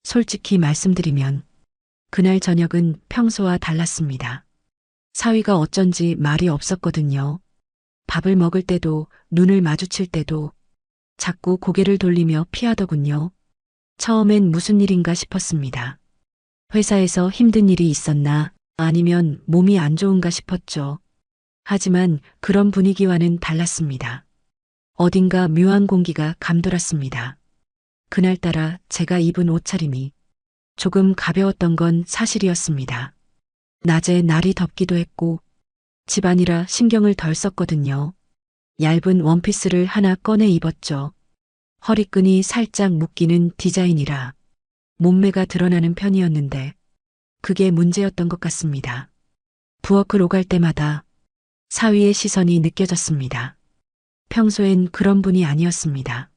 솔직히 말씀드리면 그날 저녁은 평소와 달랐습니다. 사위가 어쩐지 말이 없었거든요. 밥을 먹을 때도 눈을 마주칠 때도 자꾸 고개를 돌리며 피하더군요. 처음엔 무슨 일인가 싶었습니다. 회사에서 힘든 일이 있었나 아니면 몸이 안 좋은가 싶었죠. 하지만 그런 분위기와는 달랐습니다. 어딘가 묘한 공기가 감돌았습니다. 그날따라 제가 입은 옷차림이 조금 가벼웠던 건 사실이었습니다. 낮에 날이 덥기도 했고 집안이라 신경을 덜 썼거든요. 얇은 원피스를 하나 꺼내 입었죠. 허리끈이 살짝 묶이는 디자인이라 몸매가 드러나는 편이었는데 그게 문제였던 것 같습니다. 부엌을 오갈 때마다 사위의 시선이 느껴졌습니다. 평소엔 그런 분이 아니었습니다.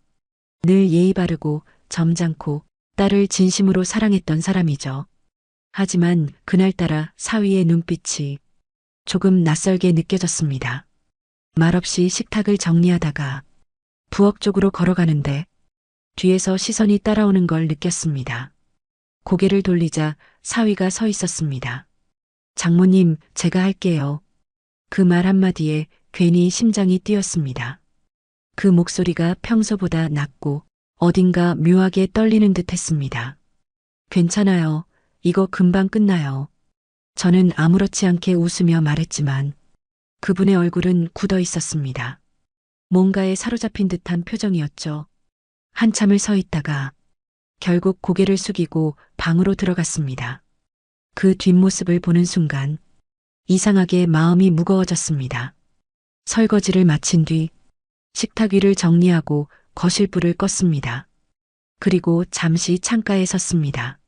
늘 예의 바르고 점잖고 딸을 진심으로 사랑했던 사람이죠. 하지만 그날따라 사위의 눈빛이 조금 낯설게 느껴졌습니다. 말없이 식탁을 정리하다가 부엌 쪽으로 걸어가는데 뒤에서 시선이 따라오는 걸 느꼈습니다. 고개를 돌리자 사위가 서 있었습니다. 장모님, 제가 할게요. 그 말 한마디에 괜히 심장이 뛰었습니다. 그 목소리가 평소보다 낮고 어딘가 묘하게 떨리는 듯 했습니다. 괜찮아요. 이거 금방 끝나요. 저는 아무렇지 않게 웃으며 말했지만 그분의 얼굴은 굳어 있었습니다. 뭔가에 사로잡힌 듯한 표정이었죠. 한참을 서 있다가 결국 고개를 숙이고 방으로 들어갔습니다. 그 뒷모습을 보는 순간 이상하게 마음이 무거워졌습니다. 설거지를 마친 뒤 식탁 위를 정리하고 거실 불을 껐습니다. 그리고 잠시 창가에 섰습니다.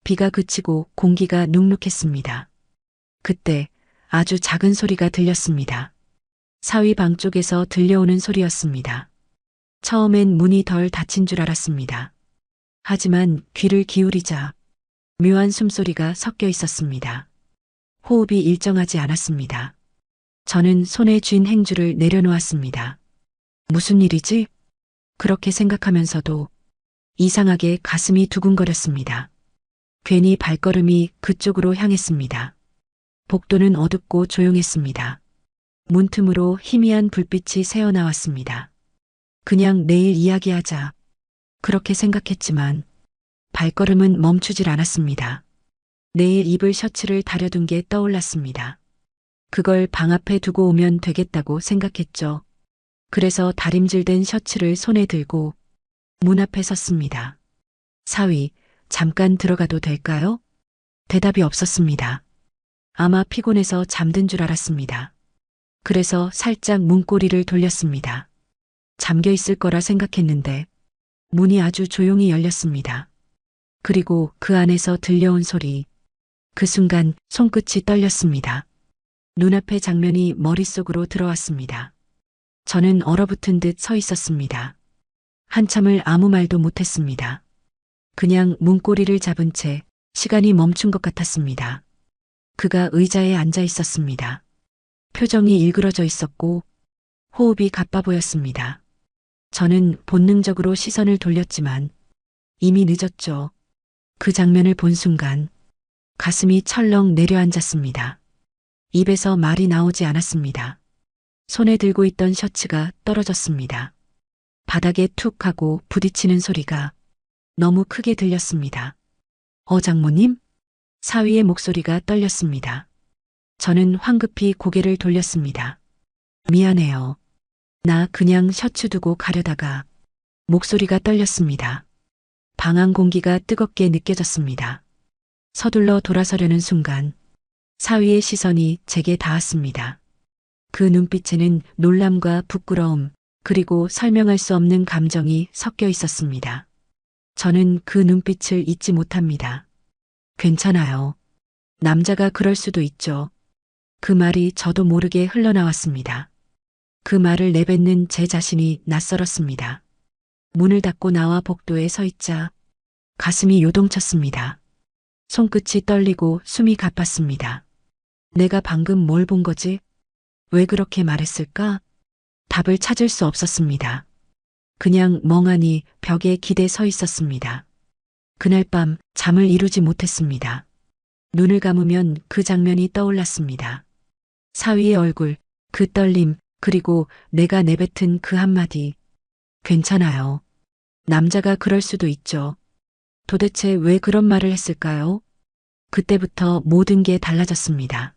비가 그치고 공기가 눅눅했습니다. 그때 아주 작은 소리가 들렸습니다. 사위 방 쪽에서 들려오는 소리였습니다. 처음엔 문이 덜 닫힌 줄 알았습니다. 하지만 귀를 기울이자 묘한 숨소리가 섞여 있었습니다. 호흡이 일정하지 않았습니다. 저는 손에 쥔 행주를 내려놓았습니다. 무슨 일이지? 그렇게 생각하면서도 이상하게 가슴이 두근거렸습니다. 괜히 발걸음이 그쪽으로 향했습니다. 복도는 어둡고 조용했습니다. 문틈으로 희미한 불빛이 새어나왔습니다. 그냥 내일 이야기하자. 그렇게 생각했지만 발걸음은 멈추질 않았습니다. 내일 입을 셔츠를 다려둔 게 떠올랐습니다. 그걸 방 앞에 두고 오면 되겠다고 생각했죠. 그래서 다림질된 셔츠를 손에 들고 문 앞에 섰습니다. 사위, 잠깐 들어가도 될까요? 대답이 없었습니다. 아마 피곤해서 잠든 줄 알았습니다. 그래서 살짝 문고리를 돌렸습니다. 잠겨 있을 거라 생각했는데 문이 아주 조용히 열렸습니다. 그리고 그 안에서 들려온 소리. 그 순간 손끝이 떨렸습니다. 눈앞의 장면이 머릿속으로 들어왔습니다. 저는 얼어붙은 듯 서 있었습니다. 한참을 아무 말도 못했습니다. 그냥 문고리를 잡은 채 시간이 멈춘 것 같았습니다. 그가 의자에 앉아 있었습니다. 표정이 일그러져 있었고 호흡이 가빠 보였습니다. 저는 본능적으로 시선을 돌렸지만 이미 늦었죠. 그 장면을 본 순간 가슴이 철렁 내려앉았습니다. 입에서 말이 나오지 않았습니다. 손에 들고 있던 셔츠가 떨어졌습니다. 바닥에 툭 하고 부딪히는 소리가 너무 크게 들렸습니다. 장모님? 사위의 목소리가 떨렸습니다. 저는 황급히 고개를 돌렸습니다. 미안해요. 나 그냥 셔츠 두고 가려다가 목소리가 떨렸습니다. 방 안 공기가 뜨겁게 느껴졌습니다. 서둘러 돌아서려는 순간 사위의 시선이 제게 닿았습니다. 그 눈빛에는 놀람과 부끄러움 그리고 설명할 수 없는 감정이 섞여 있었습니다. 저는 그 눈빛을 잊지 못합니다. 괜찮아요. 남자가 그럴 수도 있죠. 그 말이 저도 모르게 흘러나왔습니다. 그 말을 내뱉는 제 자신이 낯설었습니다. 문을 닫고 나와 복도에 서 있자 가슴이 요동쳤습니다. 손끝이 떨리고 숨이 가팠습니다. 내가 방금 뭘 본 거지? 왜 그렇게 말했을까? 답을 찾을 수 없었습니다. 그냥 멍하니 벽에 기대 서 있었습니다. 그날 밤 잠을 이루지 못했습니다. 눈을 감으면 그 장면이 떠올랐습니다. 사위의 얼굴, 그 떨림, 그리고 내가 내뱉은 그 한마디. 괜찮아요. 남자가 그럴 수도 있죠. 도대체 왜 그런 말을 했을까요? 그때부터 모든 게 달라졌습니다.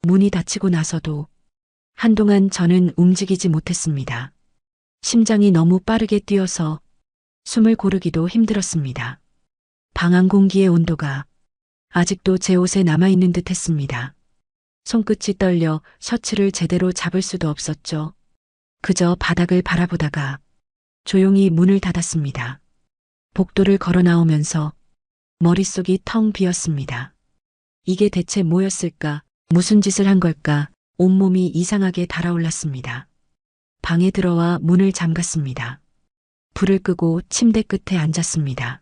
문이 닫히고 나서도 한동안 저는 움직이지 못했습니다. 심장이 너무 빠르게 뛰어서 숨을 고르기도 힘들었습니다. 방 안 공기의 온도가 아직도 제 옷에 남아있는 듯 했습니다. 손끝이 떨려 셔츠를 제대로 잡을 수도 없었죠. 그저 바닥을 바라보다가 조용히 문을 닫았습니다. 복도를 걸어 나오면서 머릿속이 텅 비었습니다. 이게 대체 뭐였을까? 무슨 짓을 한 걸까? 온몸이 이상하게 달아올랐습니다. 방에 들어와 문을 잠갔습니다. 불을 끄고 침대 끝에 앉았습니다.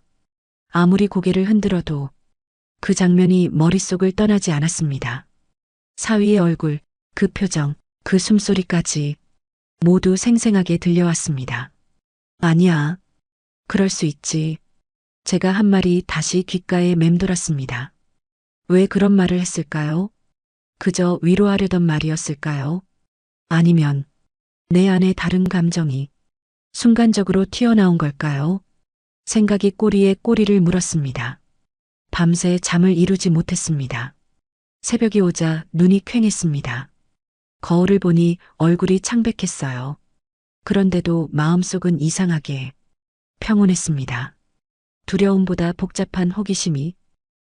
아무리 고개를 흔들어도 그 장면이 머릿속을 떠나지 않았습니다. 사위의 얼굴, 그 표정, 그 숨소리까지 모두 생생하게 들려왔습니다. 아니야. 그럴 수 있지. 제가 한 말이 다시 귓가에 맴돌았습니다. 왜 그런 말을 했을까요? 그저 위로하려던 말이었을까요? 아니면 내 안에 다른 감정이 순간적으로 튀어나온 걸까요? 생각이 꼬리에 꼬리를 물었습니다. 밤새 잠을 이루지 못했습니다. 새벽이 오자 눈이 퀭했습니다. 거울을 보니 얼굴이 창백했어요. 그런데도 마음속은 이상하게 평온했습니다. 두려움보다 복잡한 호기심이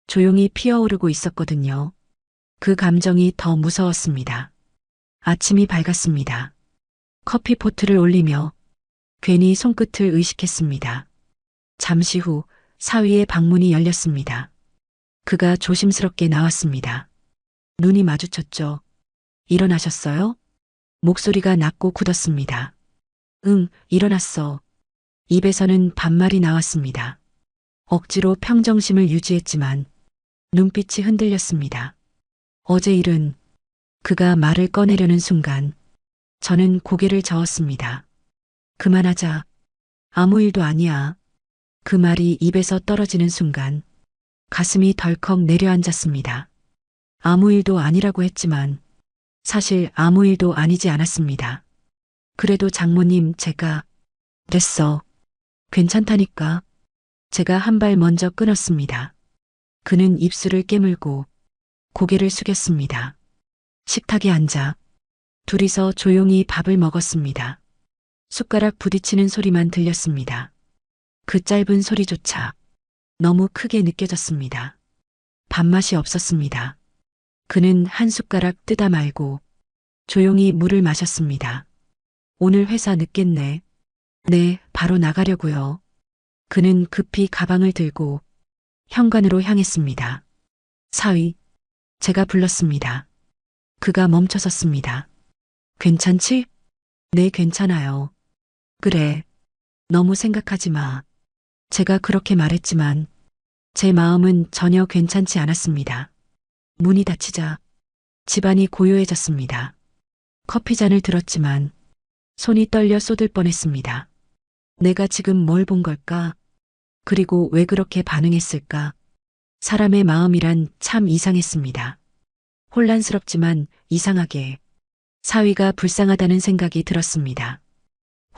조용히 피어오르고 있었거든요. 그 감정이 더 무서웠습니다. 아침이 밝았습니다. 커피 포트를 올리며 괜히 손끝을 의식했습니다. 잠시 후 사위의 방문이 열렸습니다. 그가 조심스럽게 나왔습니다. 눈이 마주쳤죠. 일어나셨어요? 목소리가 낮고 굳었습니다. 응, 일어났어. 입에서는 반말이 나왔습니다. 억지로 평정심을 유지했지만 눈빛이 흔들렸습니다. 어제 일은 그가 말을 꺼내려는 순간 저는 고개를 저었습니다. 그만하자. 아무 일도 아니야. 그 말이 입에서 떨어지는 순간 가슴이 덜컥 내려앉았습니다. 아무 일도 아니라고 했지만 사실 아무 일도 아니지 않았습니다. 그래도 장모님 제가 됐어. 괜찮다니까. 제가 한 발 먼저 끊었습니다. 그는 입술을 깨물고 고개를 숙였습니다. 식탁에 앉아 둘이서 조용히 밥을 먹었습니다. 숟가락 부딪히는 소리만 들렸습니다. 그 짧은 소리조차 너무 크게 느껴졌습니다. 밥맛이 없었습니다. 그는 한 숟가락 뜨다 말고 조용히 물을 마셨습니다. 오늘 회사 늦겠네. 네, 바로 나가려고요. 그는 급히 가방을 들고 현관으로 향했습니다. 사위, 제가 불렀습니다. 그가 멈춰섰습니다. 괜찮지? 네, 괜찮아요. 그래, 너무 생각하지 마. 제가 그렇게 말했지만 제 마음은 전혀 괜찮지 않았습니다. 문이 닫히자 집안이 고요해졌습니다. 커피잔을 들었지만 손이 떨려 쏟을 뻔했습니다. 내가 지금 뭘 본 걸까? 그리고 왜 그렇게 반응했을까? 사람의 마음이란 참 이상했습니다. 혼란스럽지만 이상하게 사위가 불쌍하다는 생각이 들었습니다.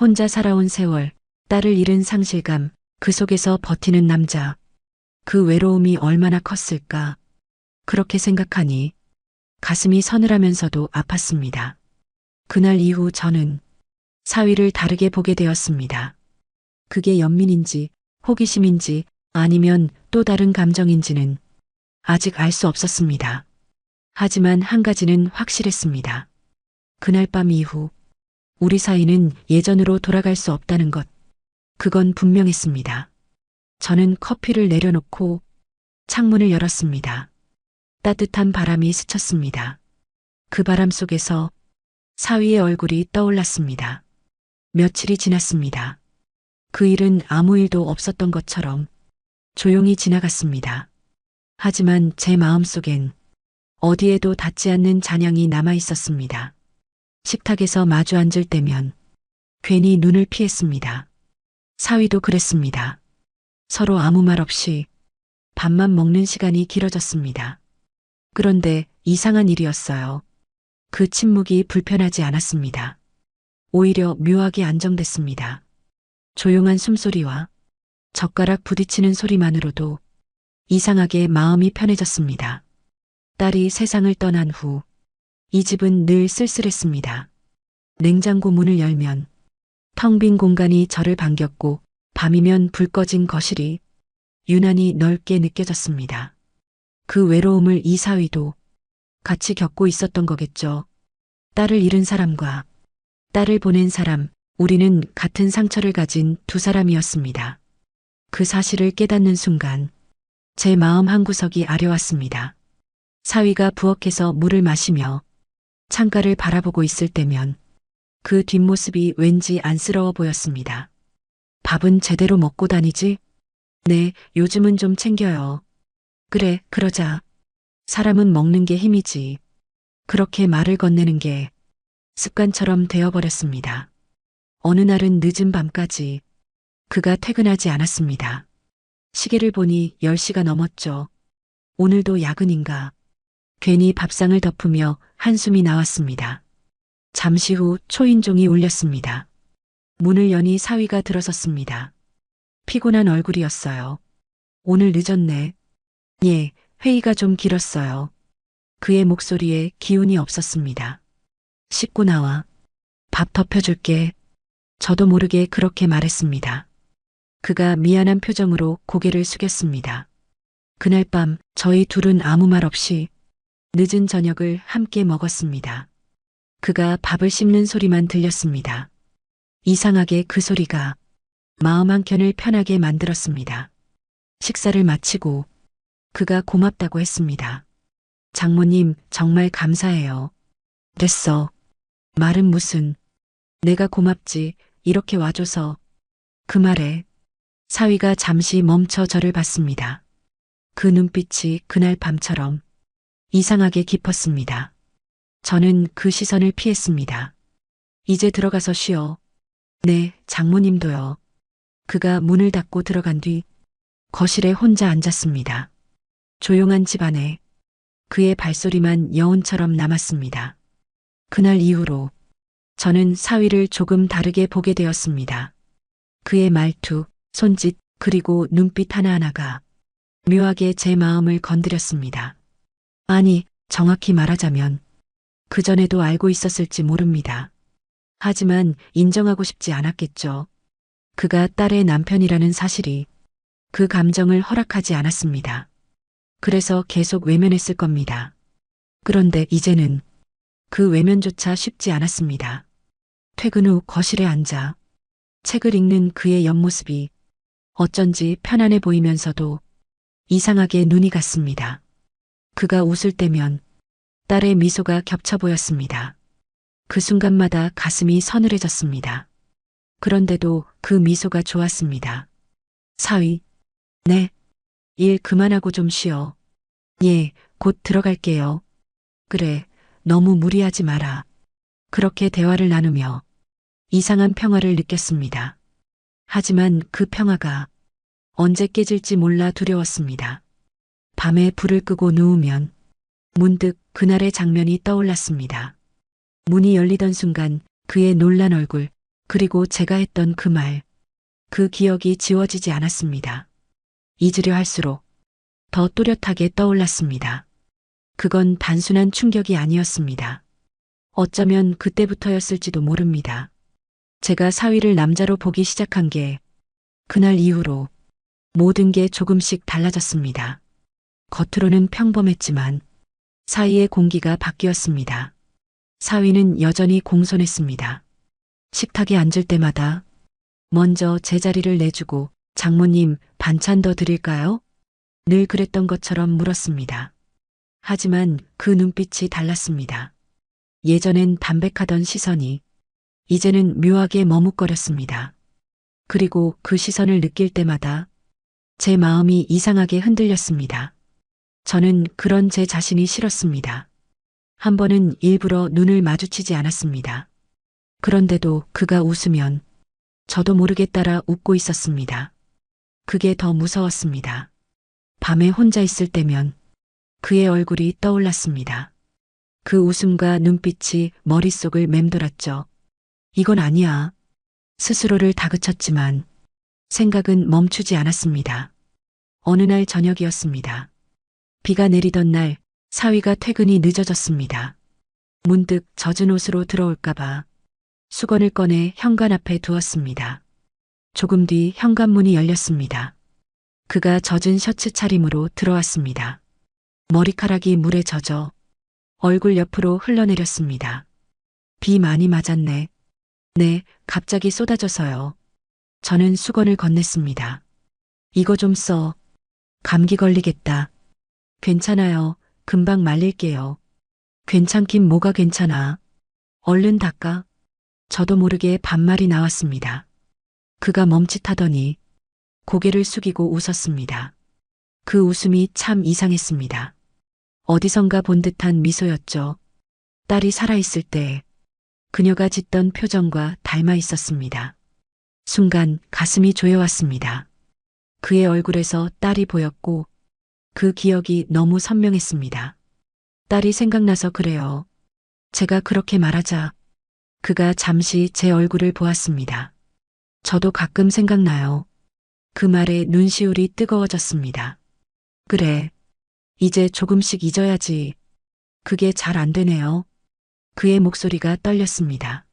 혼자 살아온 세월, 딸을 잃은 상실감, 그 속에서 버티는 남자, 그 외로움이 얼마나 컸을까? 그렇게 생각하니 가슴이 서늘하면서도 아팠습니다. 그날 이후 저는 사위를 다르게 보게 되었습니다. 그게 연민인지 호기심인지 아니면 또 다른 감정인지는 아직 알 수 없었습니다. 하지만 한 가지는 확실했습니다. 그날 밤 이후 우리 사이는 예전으로 돌아갈 수 없다는 것. 그건 분명했습니다. 저는 커피를 내려놓고 창문을 열었습니다. 따뜻한 바람이 스쳤습니다. 그 바람 속에서 사위의 얼굴이 떠올랐습니다. 며칠이 지났습니다. 그 일은 아무 일도 없었던 것처럼 조용히 지나갔습니다. 하지만 제 마음속엔 어디에도 닿지 않는 잔향이 남아 있었습니다. 식탁에서 마주 앉을 때면 괜히 눈을 피했습니다. 사위도 그랬습니다. 서로 아무 말 없이 밥만 먹는 시간이 길어졌습니다. 그런데 이상한 일이었어요. 그 침묵이 불편하지 않았습니다. 오히려 묘하게 안정됐습니다. 조용한 숨소리와 젓가락 부딪히는 소리만으로도 이상하게 마음이 편해졌습니다. 딸이 세상을 떠난 후 이 집은 늘 쓸쓸했습니다. 냉장고 문을 열면 텅 빈 공간이 저를 반겼고 밤이면 불 꺼진 거실이 유난히 넓게 느껴졌습니다. 그 외로움을 이 사위도 같이 겪고 있었던 거겠죠. 딸을 잃은 사람과 딸을 보낸 사람, 우리는 같은 상처를 가진 두 사람이었습니다. 그 사실을 깨닫는 순간 제 마음 한구석이 아려왔습니다. 사위가 부엌에서 물을 마시며 창가를 바라보고 있을 때면 그 뒷모습이 왠지 안쓰러워 보였습니다. 밥은 제대로 먹고 다니지? 네, 요즘은 좀 챙겨요. 그래, 그러자. 사람은 먹는 게 힘이지. 그렇게 말을 건네는 게 습관처럼 되어버렸습니다. 어느 날은 늦은 밤까지 그가 퇴근하지 않았습니다. 시계를 보니 10시가 넘었죠. 오늘도 야근인가. 괜히 밥상을 덮으며 한숨이 나왔습니다. 잠시 후 초인종이 울렸습니다. 문을 여니 사위가 들어섰습니다. 피곤한 얼굴이었어요. 오늘 늦었네. 예, 회의가 좀 길었어요. 그의 목소리에 기운이 없었습니다. 씻고 나와. 밥 덮여줄게. 저도 모르게 그렇게 말했습니다. 그가 미안한 표정으로 고개를 숙였습니다. 그날 밤 저희 둘은 아무 말 없이 늦은 저녁을 함께 먹었습니다. 그가 밥을 씹는 소리만 들렸습니다. 이상하게 그 소리가 마음 한켠을 편하게 만들었습니다. 식사를 마치고 그가 고맙다고 했습니다. 장모님, 정말 감사해요. 됐어. 말은 무슨. 내가 고맙지, 이렇게 와줘서. 그 말에 사위가 잠시 멈춰 저를 봤습니다. 그 눈빛이 그날 밤처럼 이상하게 깊었습니다. 저는 그 시선을 피했습니다. 이제 들어가서 쉬어. 네, 장모님도요. 그가 문을 닫고 들어간 뒤 거실에 혼자 앉았습니다. 조용한 집 안에 그의 발소리만 여운처럼 남았습니다. 그날 이후로 저는 사위를 조금 다르게 보게 되었습니다. 그의 말투, 손짓, 그리고 눈빛 하나하나가 묘하게 제 마음을 건드렸습니다. 아니, 정확히 말하자면 그전에도 알고 있었을지 모릅니다. 하지만 인정하고 싶지 않았겠죠. 그가 딸의 남편이라는 사실이 그 감정을 허락하지 않았습니다. 그래서 계속 외면했을 겁니다. 그런데 이제는 그 외면조차 쉽지 않았습니다. 퇴근 후 거실에 앉아 책을 읽는 그의 옆모습이 어쩐지 편안해 보이면서도 이상하게 눈이 갔습니다. 그가 웃을 때면 딸의 미소가 겹쳐 보였습니다. 그 순간마다 가슴이 서늘해졌습니다. 그런데도 그 미소가 좋았습니다. 사위, 네. 일 그만하고 좀 쉬어. 예, 곧 들어갈게요. 그래, 너무 무리하지 마라. 그렇게 대화를 나누며 이상한 평화를 느꼈습니다. 하지만 그 평화가 언제 깨질지 몰라 두려웠습니다. 밤에 불을 끄고 누우면 문득 그날의 장면이 떠올랐습니다. 문이 열리던 순간 그의 놀란 얼굴, 그리고 제가 했던 그 말, 그 기억이 지워지지 않았습니다. 잊으려 할수록 더 또렷하게 떠올랐습니다. 그건 단순한 충격이 아니었습니다. 어쩌면 그때부터였을지도 모릅니다. 제가 사위를 남자로 보기 시작한 게 그날 이후로 모든 게 조금씩 달라졌습니다. 겉으로는 평범했지만 사이의 공기가 바뀌었습니다. 사위는 여전히 공손했습니다. 식탁에 앉을 때마다 먼저 제 자리를 내주고 장모님 반찬 더 드릴까요? 늘 그랬던 것처럼 물었습니다. 하지만 그 눈빛이 달랐습니다. 예전엔 담백하던 시선이 이제는 묘하게 머뭇거렸습니다. 그리고 그 시선을 느낄 때마다 제 마음이 이상하게 흔들렸습니다. 저는 그런 제 자신이 싫었습니다. 한 번은 일부러 눈을 마주치지 않았습니다. 그런데도 그가 웃으면 저도 모르게 따라 웃고 있었습니다. 그게 더 무서웠습니다. 밤에 혼자 있을 때면 그의 얼굴이 떠올랐습니다. 그 웃음과 눈빛이 머릿속을 맴돌았죠. 이건 아니야. 스스로를 다그쳤지만 생각은 멈추지 않았습니다. 어느 날 저녁이었습니다. 비가 내리던 날 사위가 퇴근이 늦어졌습니다. 문득 젖은 옷으로 들어올까봐 수건을 꺼내 현관 앞에 두었습니다. 조금 뒤 현관문이 열렸습니다. 그가 젖은 셔츠 차림으로 들어왔습니다. 머리카락이 물에 젖어 얼굴 옆으로 흘러내렸습니다. 비 많이 맞았네. 네, 갑자기 쏟아져서요. 저는 수건을 건넸습니다. 이거 좀 써. 감기 걸리겠다. 괜찮아요. 금방 말릴게요. 괜찮긴 뭐가 괜찮아. 얼른 닦아. 저도 모르게 반말이 나왔습니다. 그가 멈칫하더니 고개를 숙이고 웃었습니다. 그 웃음이 참 이상했습니다. 어디선가 본 듯한 미소였죠. 딸이 살아있을 때 그녀가 짓던 표정과 닮아 있었습니다. 순간 가슴이 조여왔습니다. 그의 얼굴에서 딸이 보였고 그 기억이 너무 선명했습니다. 딸이 생각나서 그래요. 제가 그렇게 말하자 그가 잠시 제 얼굴을 보았습니다. 저도 가끔 생각나요. 그 말에 눈시울이 뜨거워졌습니다. 그래. 이제 조금씩 잊어야지. 그게 잘 안 되네요. 그의 목소리가 떨렸습니다.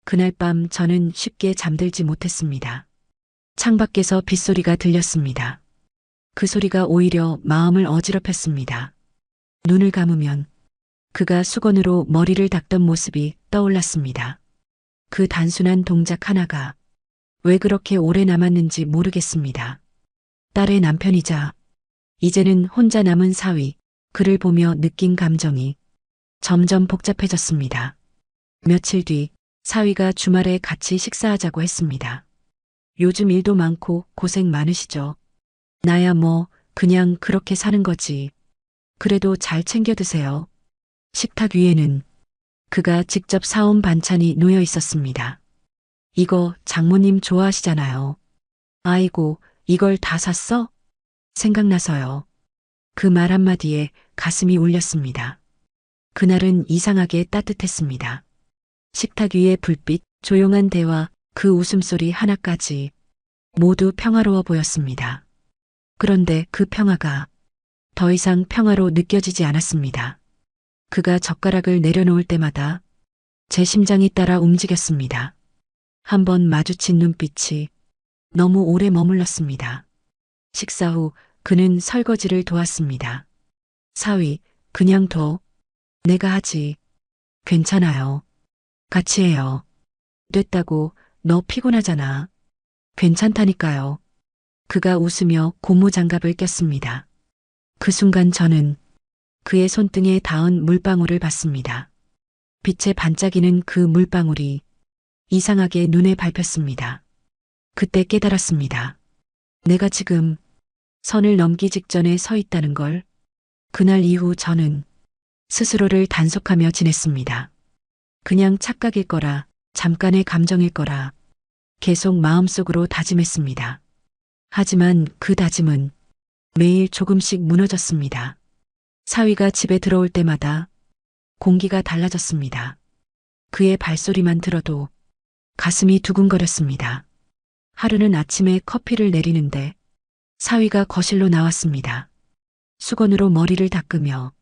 그날 밤 저는 쉽게 잠들지 못했습니다. 창밖에서 빗소리가 들렸습니다. 그 소리가 오히려 마음을 어지럽혔습니다. 눈을 감으면 그가 수건으로 머리를 닦던 모습이 떠올랐습니다. 그 단순한 동작 하나가 왜 그렇게 오래 남았는지 모르겠습니다. 딸의 남편이자 이제는 혼자 남은 사위, 그를 보며 느낀 감정이 점점 복잡해졌습니다. 며칠 뒤 사위가 주말에 같이 식사하자고 했습니다. 요즘 일도 많고 고생 많으시죠? 나야 뭐 그냥 그렇게 사는 거지. 그래도 잘 챙겨 드세요. 식탁 위에는 그가 직접 사온 반찬이 놓여 있었습니다. 이거 장모님 좋아하시잖아요. 아이고, 이걸 다 샀어? 생각나서요. 그 말 한마디에 가슴이 울렸습니다. 그날은 이상하게 따뜻했습니다. 식탁 위의 불빛, 조용한 대화, 그 웃음소리 하나까지 모두 평화로워 보였습니다. 그런데 그 평화가 더 이상 평화로 느껴지지 않았습니다. 그가 젓가락을 내려놓을 때마다 제 심장이 따라 움직였습니다. 한 번 마주친 눈빛이 너무 오래 머물렀습니다. 식사 후 그는 설거지를 도왔습니다. 사위, 그냥 둬. 내가 하지. 괜찮아요. 같이 해요. 됐다고, 너 피곤하잖아. 괜찮다니까요. 그가 웃으며 고무장갑을 꼈습니다. 그 순간 저는 그의 손등에 닿은 물방울을 봤습니다. 빛에 반짝이는 그 물방울이 이상하게 눈에 밟혔습니다. 그때 깨달았습니다. 내가 지금 선을 넘기 직전에 서 있다는 걸. 그날 이후 저는 스스로를 단속하며 지냈습니다. 그냥 착각일 거라, 잠깐의 감정일 거라 계속 마음속으로 다짐했습니다. 하지만 그 다짐은 매일 조금씩 무너졌습니다. 사위가 집에 들어올 때마다 공기가 달라졌습니다. 그의 발소리만 들어도 가슴이 두근거렸습니다. 하루는 아침에 커피를 내리는데 사위가 거실로 나왔습니다. 수건으로 머리를 닦으며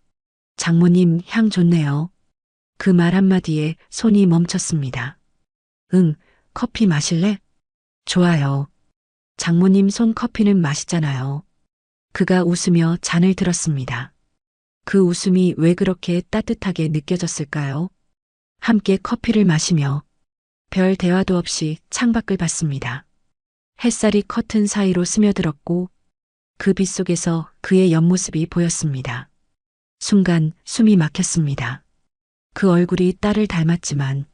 장모님 향 좋네요. 그 말 한마디에 손이 멈췄습니다. 응, 커피 마실래? 좋아요. 장모님 손 커피는 맛있잖아요. 그가 웃으며 잔을 들었습니다. 그 웃음이 왜 그렇게 따뜻하게 느껴졌을까요? 함께 커피를 마시며 별 대화도 없이 창밖을 봤습니다. 햇살이 커튼 사이로 스며들었고 그 빛 속에서 그의 옆모습이 보였습니다. 순간 숨이 막혔습니다. 그 얼굴이 딸을 닮았지만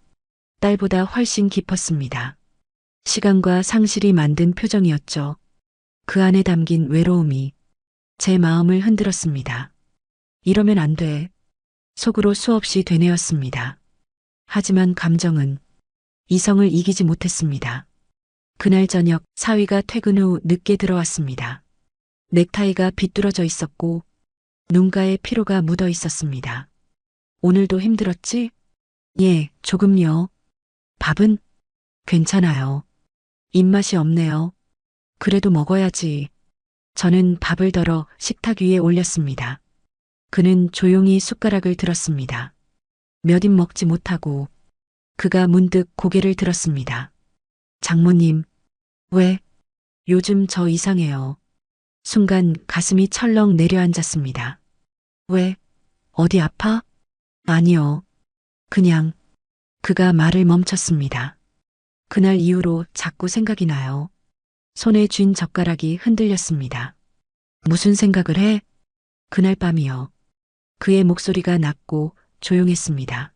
딸보다 훨씬 깊었습니다. 시간과 상실이 만든 표정이었죠. 그 안에 담긴 외로움이 제 마음을 흔들었습니다. 이러면 안 돼. 속으로 수없이 되뇌었습니다. 하지만 감정은 이성을 이기지 못했습니다. 그날 저녁 사위가 퇴근 후 늦게 들어왔습니다. 넥타이가 비뚤어져 있었고 눈가에 피로가 묻어 있었습니다. 오늘도 힘들었지? 예, 조금요. 밥은? 괜찮아요. 입맛이 없네요. 그래도 먹어야지. 저는 밥을 덜어 식탁 위에 올렸습니다. 그는 조용히 숟가락을 들었습니다. 몇 입 먹지 못하고 그가 문득 고개를 들었습니다. 장모님, 왜? 요즘 저 이상해요. 순간 가슴이 철렁 내려앉았습니다. 왜? 어디 아파? 아니요. 그냥 그가 말을 멈췄습니다. 그날 이후로 자꾸 생각이 나요. 손에 쥔 젓가락이 흔들렸습니다. 무슨 생각을 해? 그날 밤이요. 그의 목소리가 낮고 조용했습니다.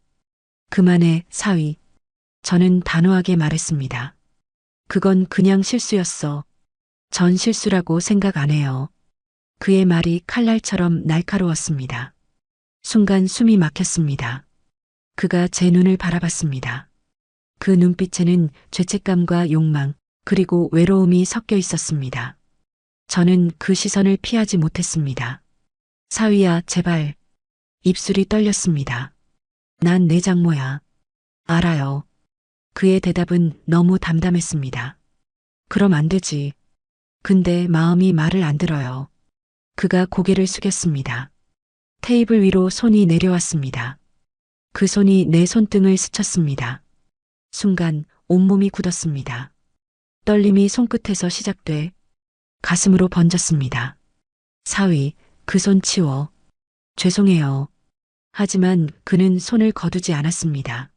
그만해, 사위. 저는 단호하게 말했습니다. 그건 그냥 실수였어. 전 실수라고 생각 안 해요. 그의 말이 칼날처럼 날카로웠습니다. 순간 숨이 막혔습니다. 그가 제 눈을 바라봤습니다. 그 눈빛에는 죄책감과 욕망, 그리고 외로움이 섞여 있었습니다. 저는 그 시선을 피하지 못했습니다. 사위야, 제발. 입술이 떨렸습니다. 난 내 장모야. 알아요. 그의 대답은 너무 담담했습니다. 그럼 안 되지. 근데 마음이 말을 안 들어요. 그가 고개를 숙였습니다. 테이블 위로 손이 내려왔습니다. 그 손이 내 손등을 스쳤습니다. 순간 온몸이 굳었습니다. 떨림이 손끝에서 시작돼 가슴으로 번졌습니다. 사위, 그 손 치워. 죄송해요. 하지만 그는 손을 거두지 않았습니다.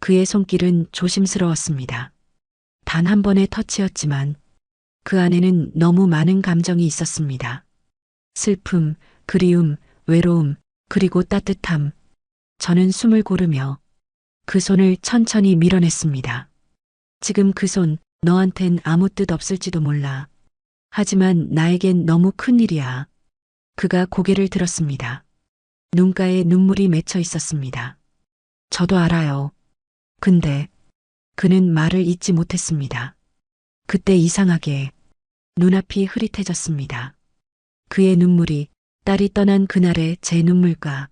그의 손길은 조심스러웠습니다. 단 한 번의 터치였지만 그 안에는 너무 많은 감정이 있었습니다. 슬픔, 그리움, 외로움, 그리고 따뜻함. 저는 숨을 고르며 그 손을 천천히 밀어냈습니다. 지금 그 손, 너한텐 아무 뜻 없을지도 몰라. 하지만 나에겐 너무 큰 일이야. 그가 고개를 들었습니다. 눈가에 눈물이 맺혀 있었습니다. 저도 알아요. 근데 그는 말을 잇지 못했습니다. 그때 이상하게 눈앞이 흐릿해졌습니다. 그의 눈물이 딸이 떠난 그날의 제 눈물과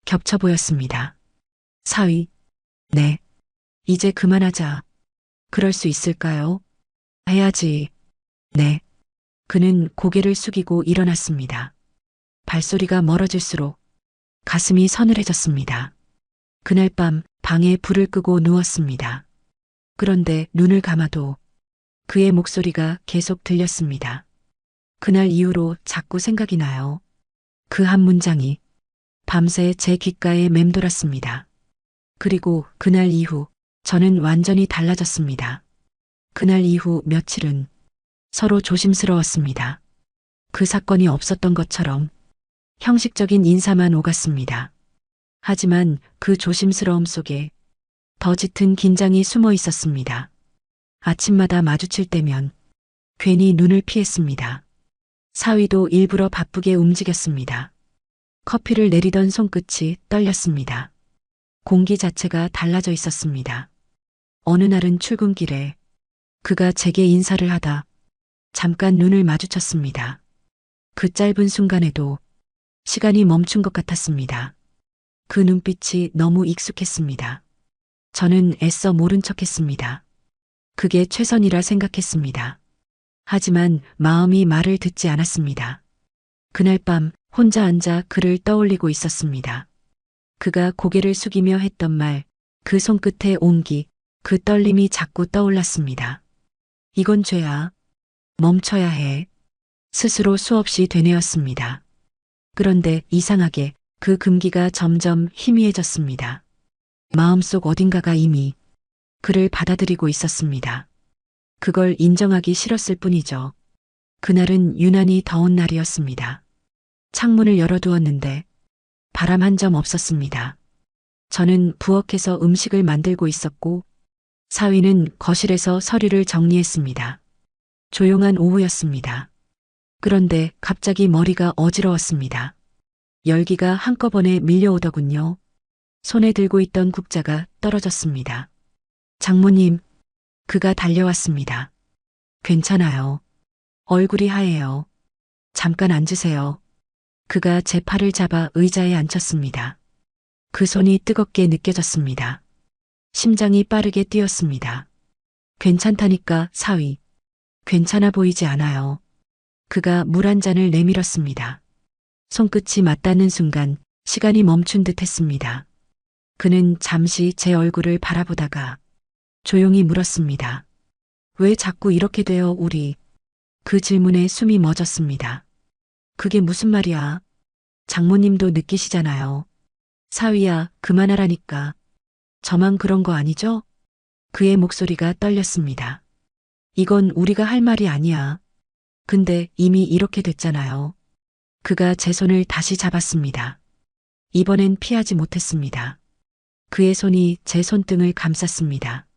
겹쳐 보였습니다. 사위, 네. 이제 그만하자. 그럴 수 있을까요? 해야지. 네. 그는 고개를 숙이고 일어났습니다. 발소리가 멀어질수록 가슴이 서늘해졌습니다. 그날 밤 방에 불을 끄고 누웠습니다. 그런데 눈을 감아도 그의 목소리가 계속 들렸습니다. 그날 이후로 자꾸 생각이 나요. 그 한 문장이 밤새 제 귓가에 맴돌았습니다. 그리고 그날 이후 저는 완전히 달라졌습니다. 그날 이후 며칠은 서로 조심스러웠습니다. 그 사건이 없었던 것처럼 형식적인 인사만 오갔습니다. 하지만 그 조심스러움 속에 더 짙은 긴장이 숨어 있었습니다. 아침마다 마주칠 때면 괜히 눈을 피했습니다. 사위도 일부러 바쁘게 움직였습니다. 커피를 내리던 손끝이 떨렸습니다. 공기 자체가 달라져 있었습니다. 어느 날은 출근길에 그가 제게 인사를 하다 잠깐 눈을 마주쳤습니다. 그 짧은 순간에도 시간이 멈춘 것 같았습니다. 그 눈빛이 너무 익숙했습니다. 저는 애써 모른 척했습니다. 그게 최선이라 생각했습니다. 하지만 마음이 말을 듣지 않았습니다. 그날 밤 혼자 앉아 그를 떠올리고 있었습니다. 그가 고개를 숙이며 했던 말, 그 손끝의 온기, 그 떨림이 자꾸 떠올랐습니다. 이건 죄야. 멈춰야 해. 스스로 수없이 되뇌었습니다. 그런데 이상하게 그 금기가 점점 희미해졌습니다. 마음속 어딘가가 이미 그를 받아들이고 있었습니다. 그걸 인정하기 싫었을 뿐이죠. 그날은 유난히 더운 날이었습니다. 창문을 열어두었는데 바람 한 점 없었습니다. 저는 부엌에서 음식을 만들고 있었고 사위는 거실에서 서류를 정리했습니다. 조용한 오후였습니다. 그런데 갑자기 머리가 어지러웠습니다. 열기가 한꺼번에 밀려오더군요. 손에 들고 있던 국자가 떨어졌습니다. 장모님, 그가 달려왔습니다. 괜찮아요. 얼굴이 하얘요. 잠깐 앉으세요. 그가 제 팔을 잡아 의자에 앉혔습니다. 그 손이 뜨겁게 느껴졌습니다. 심장이 빠르게 뛰었습니다. 괜찮다니까, 사위. 괜찮아 보이지 않아요. 그가 물 한 잔을 내밀었습니다. 손끝이 맞닿는 순간 시간이 멈춘 듯 했습니다. 그는 잠시 제 얼굴을 바라보다가 조용히 물었습니다. 왜 자꾸 이렇게 돼요, 우리? 그 질문에 숨이 멎었습니다. 그게 무슨 말이야? 장모님도 느끼시잖아요. 사위야, 그만하라니까. 저만 그런 거 아니죠? 그의 목소리가 떨렸습니다. 이건 우리가 할 말이 아니야. 근데 이미 이렇게 됐잖아요. 그가 제 손을 다시 잡았습니다. 이번엔 피하지 못했습니다. 그의 손이 제 손등을 감쌌습니다.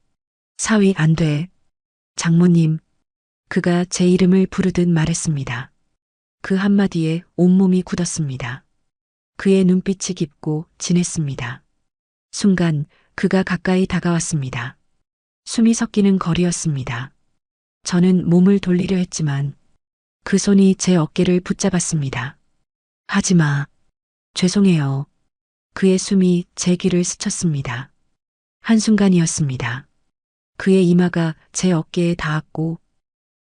사위 안 돼. 장모님. 그가 제 이름을 부르듯 말했습니다. 그 한마디에 온몸이 굳었습니다. 그의 눈빛이 깊고 진했습니다. 순간 그가 가까이 다가왔습니다. 숨이 섞이는 거리였습니다. 저는 몸을 돌리려 했지만 그 손이 제 어깨를 붙잡았습니다. 하지 마. 죄송해요. 그의 숨이 제 귀를 스쳤습니다. 한순간이었습니다. 그의 이마가 제 어깨에 닿았고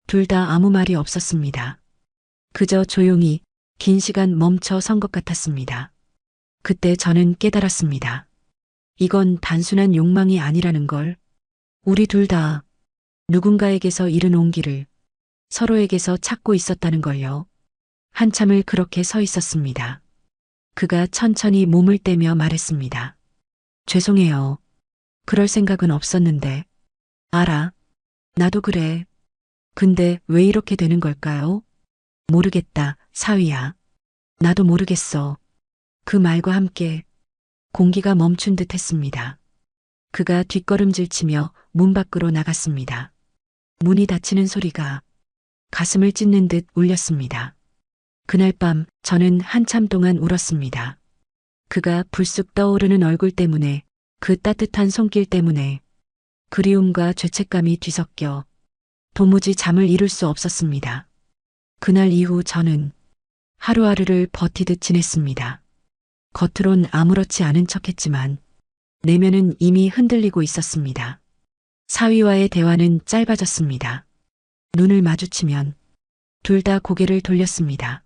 둘 다 아무 말이 없었습니다. 그저 조용히 긴 시간 멈춰 선 것 같았습니다. 그때 저는 깨달았습니다. 이건 단순한 욕망이 아니라는 걸. 우리 둘 다 누군가에게서 잃은 온기를 서로에게서 찾고 있었다는 걸요. 한참을 그렇게 서 있었습니다. 그가 천천히 몸을 떼며 말했습니다. 죄송해요. 그럴 생각은 없었는데. 알아. 나도 그래. 근데 왜 이렇게 되는 걸까요? 모르겠다, 사위야. 나도 모르겠어. 그 말과 함께 공기가 멈춘 듯 했습니다. 그가 뒷걸음질 치며 문 밖으로 나갔습니다. 문이 닫히는 소리가 가슴을 찢는 듯 울렸습니다. 그날 밤 저는 한참 동안 울었습니다. 그가 불쑥 떠오르는 얼굴 때문에, 그 따뜻한 손길 때문에 그리움과 죄책감이 뒤섞여 도무지 잠을 이룰 수 없었습니다. 그날 이후 저는 하루하루를 버티듯 지냈습니다. 겉으론 아무렇지 않은 척했지만 내면은 이미 흔들리고 있었습니다. 사위와의 대화는 짧아졌습니다. 눈을 마주치면 둘 다 고개를 돌렸습니다.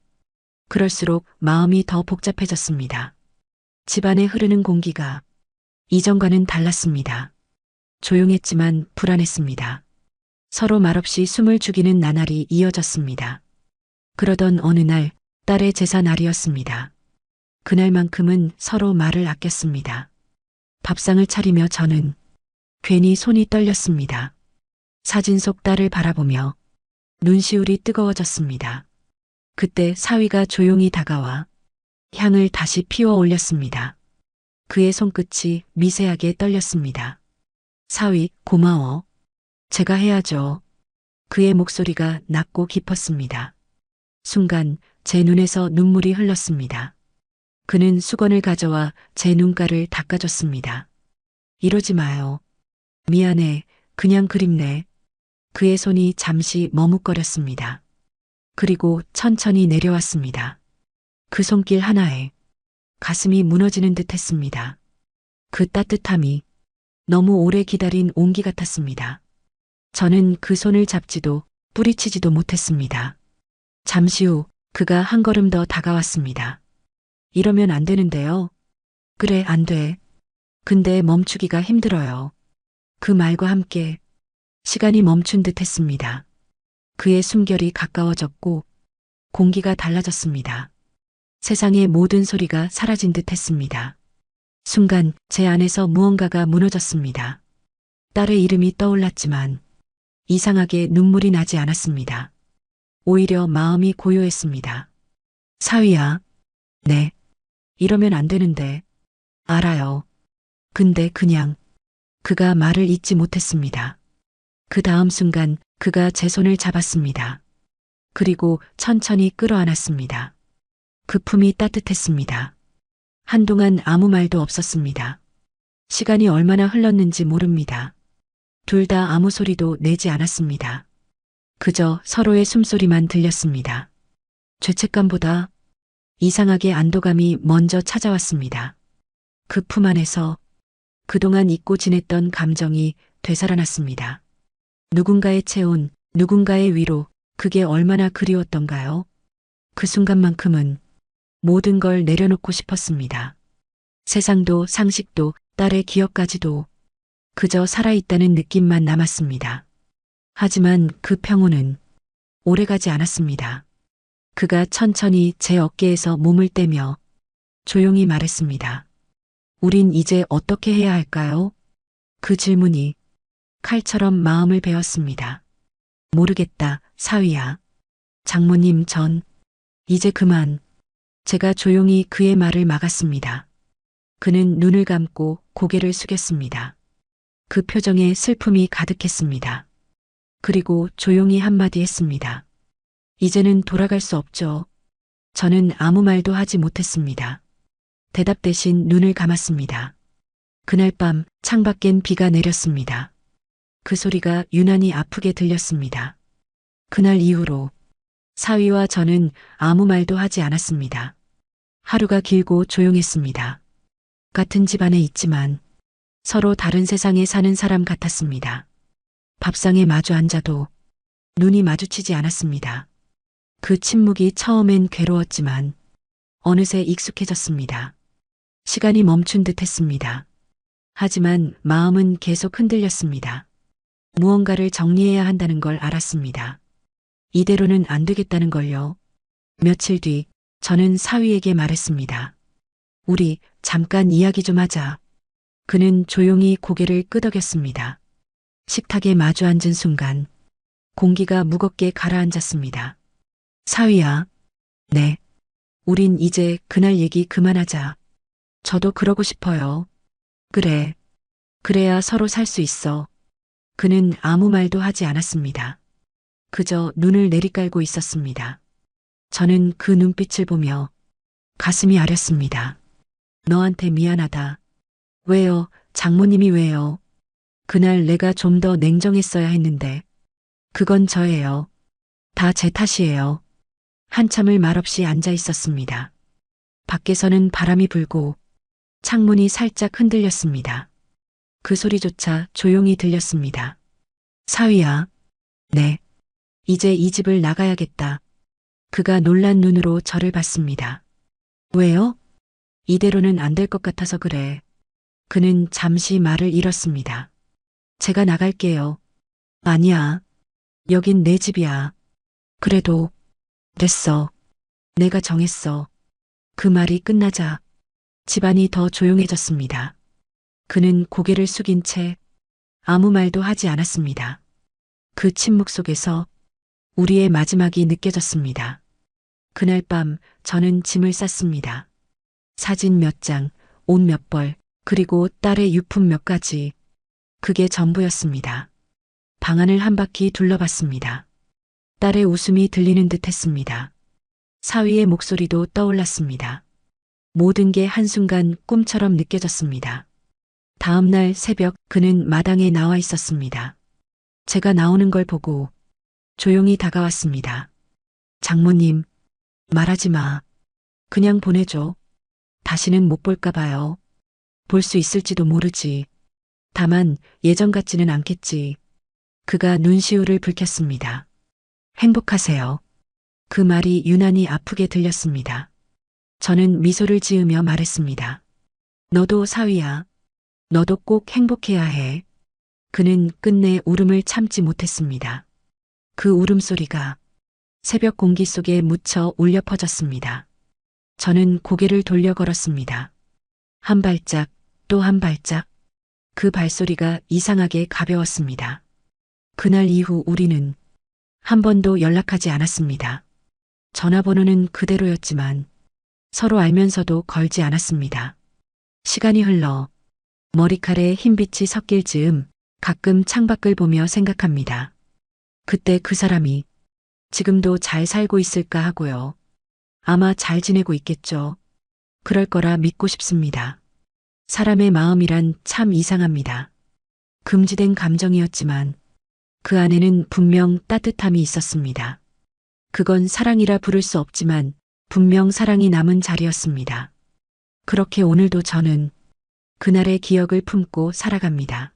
그럴수록 마음이 더 복잡해졌습니다. 집안에 흐르는 공기가 이전과는 달랐습니다. 조용했지만 불안했습니다. 서로 말없이 숨을 죽이는 나날이 이어졌습니다. 그러던 어느 날 딸의 제사 날이었습니다. 그날만큼은 서로 말을 아꼈습니다. 밥상을 차리며 저는 괜히 손이 떨렸습니다. 사진 속 딸을 바라보며 눈시울이 뜨거워졌습니다. 그때 사위가 조용히 다가와 향을 다시 피워 올렸습니다. 그의 손끝이 미세하게 떨렸습니다. 사위, 고마워. 제가 해야죠. 그의 목소리가 낮고 깊었습니다. 순간 제 눈에서 눈물이 흘렀습니다. 그는 수건을 가져와 제 눈가를 닦아줬습니다. 이러지 마요. 미안해. 그냥 그립네. 그의 손이 잠시 머뭇거렸습니다. 그리고 천천히 내려왔습니다. 그 손길 하나에 가슴이 무너지는 듯 했습니다. 그 따뜻함이 너무 오래 기다린 온기 같았습니다. 저는 그 손을 잡지도 뿌리치지도 못했습니다. 잠시 후 그가 한 걸음 더 다가왔습니다. 이러면 안 되는데요. 그래, 안 돼. 근데 멈추기가 힘들어요. 그 말과 함께 시간이 멈춘 듯 했습니다. 그의 숨결이 가까워졌고 공기가 달라졌습니다. 세상의 모든 소리가 사라진 듯 했습니다. 순간 제 안에서 무언가가 무너졌습니다. 딸의 이름이 떠올랐지만 이상하게 눈물이 나지 않았습니다. 오히려 마음이 고요했습니다. 사위야. 네. 이러면 안 되는데. 알아요. 근데 그냥 그가 말을 잇지 못했습니다. 그 다음 순간 그가 제 손을 잡았습니다. 그리고 천천히 끌어안았습니다. 그 품이 따뜻했습니다. 한동안 아무 말도 없었습니다. 시간이 얼마나 흘렀는지 모릅니다. 둘 다 아무 소리도 내지 않았습니다. 그저 서로의 숨소리만 들렸습니다. 죄책감보다 이상하게 안도감이 먼저 찾아왔습니다. 그 품 안에서 그동안 잊고 지냈던 감정이 되살아났습니다. 누군가의 체온, 누군가의 위로, 그게 얼마나 그리웠던가요? 그 순간만큼은 모든 걸 내려놓고 싶었습니다. 세상도 상식도 딸의 기억까지도 그저 살아있다는 느낌만 남았습니다. 하지만 그 평온은 오래가지 않았습니다. 그가 천천히 제 어깨에서 몸을 떼며 조용히 말했습니다. 우린 이제 어떻게 해야 할까요? 그 질문이 칼처럼 마음을 베었습니다. 모르겠다, 사위야. 장모님 이제 그만. 제가 조용히 그의 말을 막았습니다. 그는 눈을 감고 고개를 숙였습니다. 그 표정에 슬픔이 가득했습니다. 그리고 조용히 한마디 했습니다. 이제는 돌아갈 수 없죠. 저는 아무 말도 하지 못했습니다. 대답 대신 눈을 감았습니다. 그날 밤 창밖엔 비가 내렸습니다. 그 소리가 유난히 아프게 들렸습니다. 그날 이후로 사위와 저는 아무 말도 하지 않았습니다. 하루가 길고 조용했습니다. 같은 집안에 있지만 서로 다른 세상에 사는 사람 같았습니다. 밥상에 마주 앉아도 눈이 마주치지 않았습니다. 그 침묵이 처음엔 괴로웠지만 어느새 익숙해졌습니다. 시간이 멈춘 듯 했습니다. 하지만 마음은 계속 흔들렸습니다. 무언가를 정리해야 한다는 걸 알았습니다. 이대로는 안 되겠다는 걸요. 며칠 뒤 저는 사위에게 말했습니다. 우리 잠깐 이야기 좀 하자. 그는 조용히 고개를 끄덕였습니다. 식탁에 마주 앉은 순간 공기가 무겁게 가라앉았습니다. 사위야. 네. 우린 이제 그날 얘기 그만하자. 저도 그러고 싶어요. 그래. 그래야 서로 살 수 있어. 그는 아무 말도 하지 않았습니다. 그저 눈을 내리깔고 있었습니다. 저는 그 눈빛을 보며 가슴이 아렸습니다. 너한테 미안하다. 왜요? 장모님이 왜요? 그날 내가 좀 더 냉정했어야 했는데. 그건 저예요. 다 제 탓이에요. 한참을 말없이 앉아 있었습니다. 밖에서는 바람이 불고 창문이 살짝 흔들렸습니다. 그 소리조차 조용히 들렸습니다. 사위야. 네. 이제 이 집을 나가야겠다. 그가 놀란 눈으로 저를 봤습니다. 왜요? 이대로는 안 될 것 같아서 그래. 그는 잠시 말을 잃었습니다. 제가 나갈게요. 아니야. 여긴 내 집이야. 그래도 됐어. 내가 정했어. 그 말이 끝나자 집안이 더 조용해졌습니다. 그는 고개를 숙인 채 아무 말도 하지 않았습니다. 그 침묵 속에서 우리의 마지막이 느껴졌습니다. 그날 밤 저는 짐을 쌌습니다. 사진 몇 장, 옷 몇 벌, 그리고 딸의 유품 몇 가지. 그게 전부였습니다. 방안을 한 바퀴 둘러봤습니다. 딸의 웃음이 들리는 듯 했습니다. 사위의 목소리도 떠올랐습니다. 모든 게 한순간 꿈처럼 느껴졌습니다. 다음 날 새벽 그는 마당에 나와 있었습니다. 제가 나오는 걸 보고 조용히 다가왔습니다. 장모님, 말하지 마. 그냥 보내줘. 다시는 못 볼까 봐요. 볼 수 있을지도 모르지. 다만 예전 같지는 않겠지. 그가 눈시울을 붉혔습니다. 행복하세요. 그 말이 유난히 아프게 들렸습니다. 저는 미소를 지으며 말했습니다. 너도 사위야. 너도 꼭 행복해야 해. 그는 끝내 울음을 참지 못했습니다. 그 울음소리가 새벽 공기 속에 묻혀 울려 퍼졌습니다. 저는 고개를 돌려 걸었습니다. 한 발짝, 또 한 발짝. 그 발소리가 이상하게 가벼웠습니다. 그날 이후 우리는 한 번도 연락하지 않았습니다. 전화번호는 그대로였지만 서로 알면서도 걸지 않았습니다. 시간이 흘러 머리칼에 흰빛이 섞일 즈음 가끔 창밖을 보며 생각합니다. 그때 그 사람이 지금도 잘 살고 있을까 하고요. 아마 잘 지내고 있겠죠. 그럴 거라 믿고 싶습니다. 사람의 마음이란 참 이상합니다. 금지된 감정이었지만 그 안에는 분명 따뜻함이 있었습니다. 그건 사랑이라 부를 수 없지만 분명 사랑이 남은 자리였습니다. 그렇게 오늘도 저는 그날의 기억을 품고 살아갑니다.